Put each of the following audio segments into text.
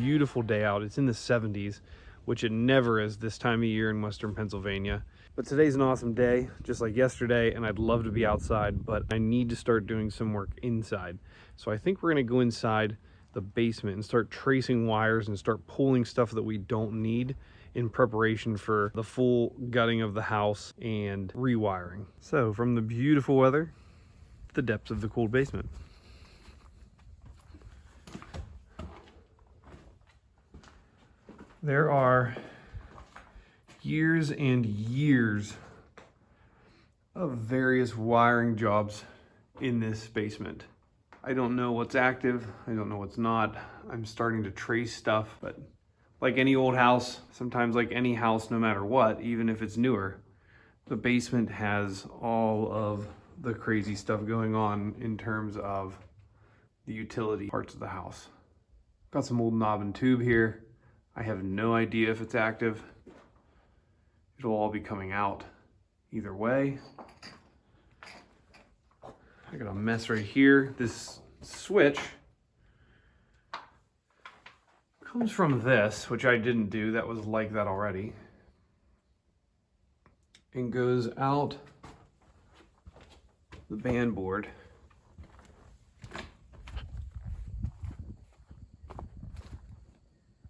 beautiful day out. It's in the 70s, which it never is this time of year in Western Pennsylvania. But today's an awesome day, just like yesterday, and I'd love to be outside, but I need to start doing some work inside. So I think we're gonna go inside the basement and start tracing wires and start pulling stuff that we don't need in preparation for the full gutting of the house and rewiring. So from the beautiful weather, the depths of the cooled basement. There are years and years of various wiring jobs in this basement. I don't know what's active, I don't know what's not. I'm starting to trace stuff, but like any old house, sometimes like any house, no matter what, even if it's newer, the basement has all of the crazy stuff going on in terms of the utility parts of the house. Got some old knob and tube here. I have no idea if it's active. It'll all be coming out either way. I got a mess right here. This switch comes from this, which I didn't do. That was like that already. And goes out the band board.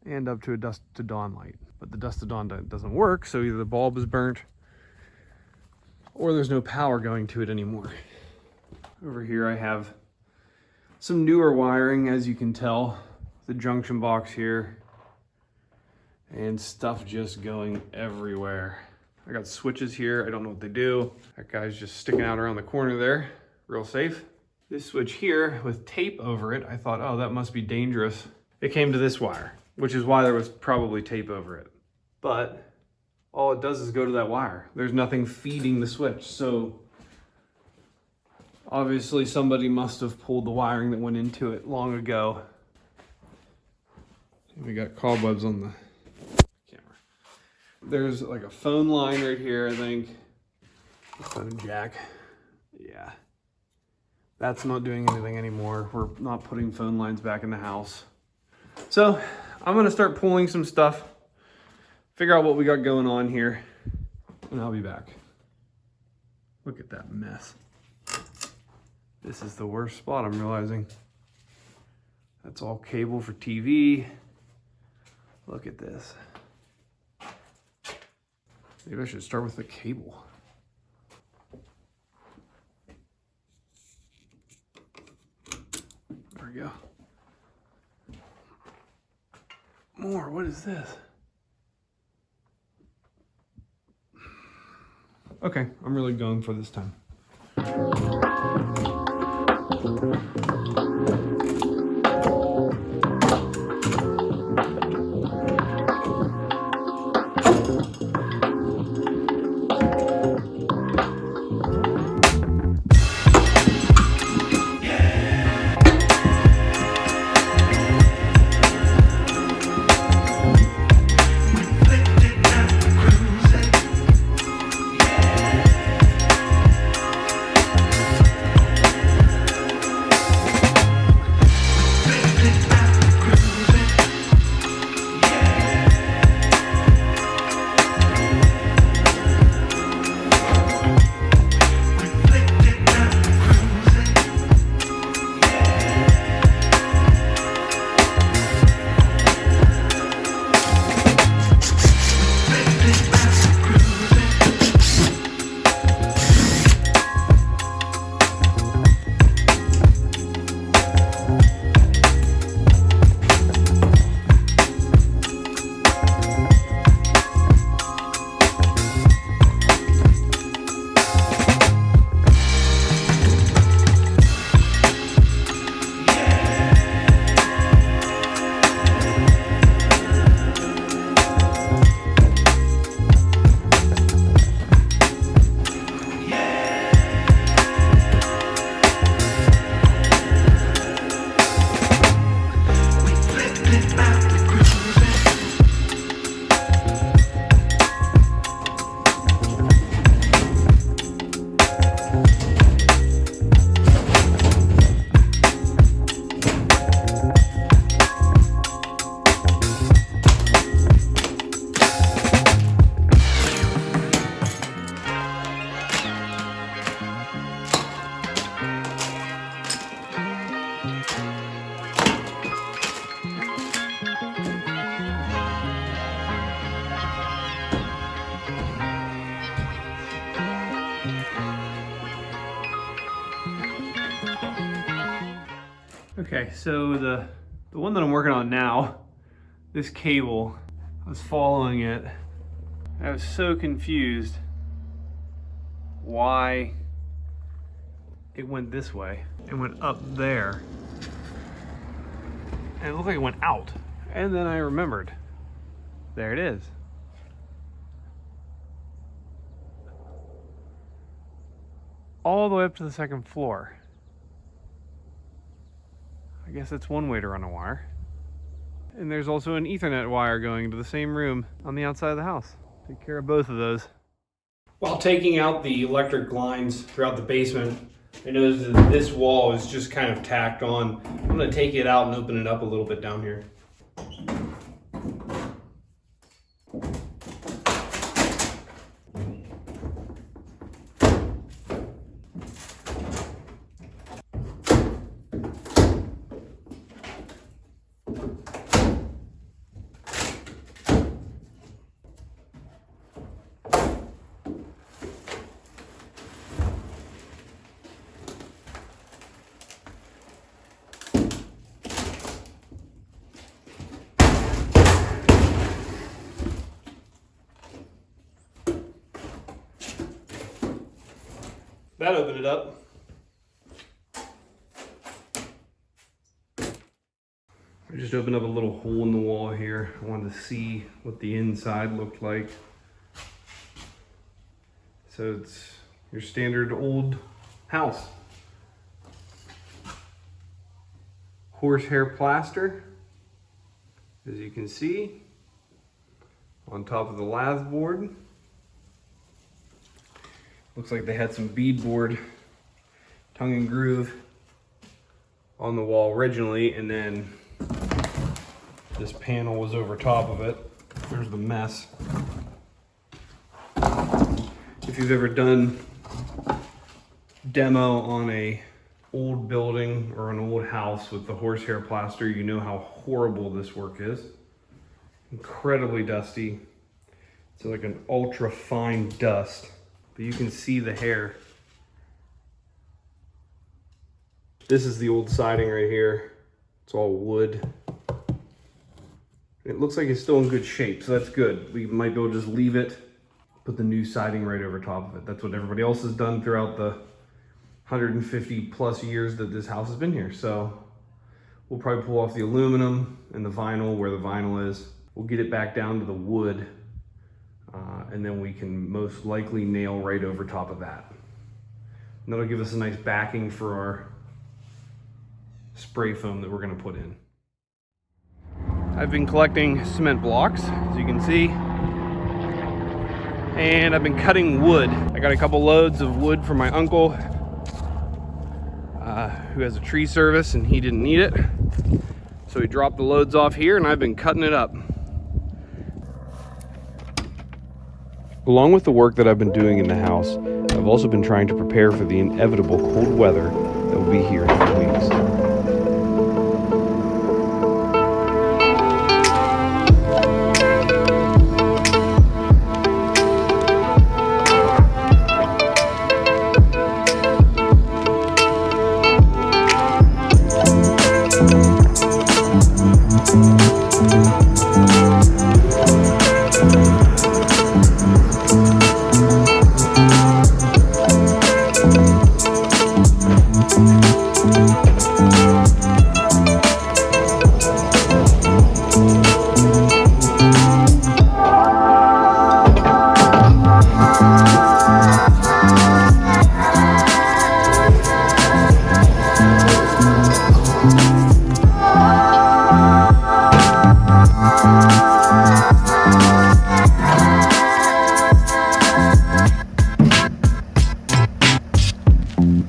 And up to a dusk to dawn light. But the dusk to dawn doesn't work, so either the bulb is burnt or there's no power going to it anymore. Over here I have some newer wiring, as you can tell. The junction box here. And stuff just going everywhere. I got switches here, I don't know what they do. That guy's just sticking out around the corner there, real safe. This switch here with tape over it, I thought, oh, that must be dangerous. It came to this wire, which is why there was probably tape over it. But all it does is go to that wire. There's nothing feeding the switch. So obviously somebody must have pulled the wiring that went into it long ago. And we got cobwebs on the camera. There's like a phone line right here, I think. A phone jack. Yeah. That's not doing anything anymore. We're not putting phone lines back in the house. So I'm gonna start pulling some stuff, figure out what we got going on here, and I'll be back. Look at that mess. This is the worst spot, I'm realizing. That's all cable for TV. Look at this. Maybe I should start with the cable. There we go. More, what is this? Okay, I'm really going for this time. Okay, so the one that I'm working on now, this cable, I was following it. I was so confused why it went this way. It went up there. And it looked like it went out. And then I remembered. There it is. All the way up to the second floor. I guess that's one way to run a wire. And there's also an Ethernet wire going into the same room on the outside of the house. Take care of both of those. While taking out the electric lines throughout the basement, I noticed that this wall is just kind of tacked on. I'm going to take it out and open it up a little bit down here. That opened it up. I just opened up a little hole in the wall here. I wanted to see what the inside looked like. So it's your standard old house. Horsehair plaster, as you can see, on top of the lath board. Looks like they had some beadboard, tongue and groove on the wall originally, and then this panel was over top of it. There's the mess. If you've ever done demo on a old building or an old house with the horsehair plaster, you know how horrible this work is. Incredibly dusty. It's like an ultra fine dust. But you can see the hair. This is the old siding right here. It's all wood. It looks like it's still in good shape, so that's good. We might be able to just leave it, put the new siding right over top of it. That's what everybody else has done throughout the 150 plus years that this house has been here. So we'll probably pull off the aluminum and the vinyl where the vinyl is. We'll get it back down to the wood. And then we can most likely nail right over top of that. And that'll give us a nice backing for our spray foam that we're gonna put in. I've been collecting cement blocks, as you can see. And I've been cutting wood. I got a couple loads of wood from my uncle, who has a tree service, and he didn't need it. So he dropped the loads off here, and I've been cutting it up. Along with the work that I've been doing in the house, I've also been trying to prepare for the inevitable cold weather that will be here in a few weeks.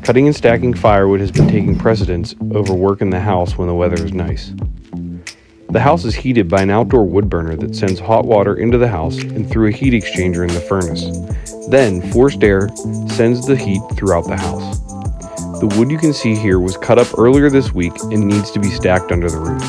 Cutting and stacking firewood has been taking precedence over work in the house when the weather is nice. The house is heated by an outdoor wood burner that sends hot water into the house and through a heat exchanger in the furnace. Then, forced air sends the heat throughout the house. The wood you can see here was cut up earlier this week and needs to be stacked under the roof.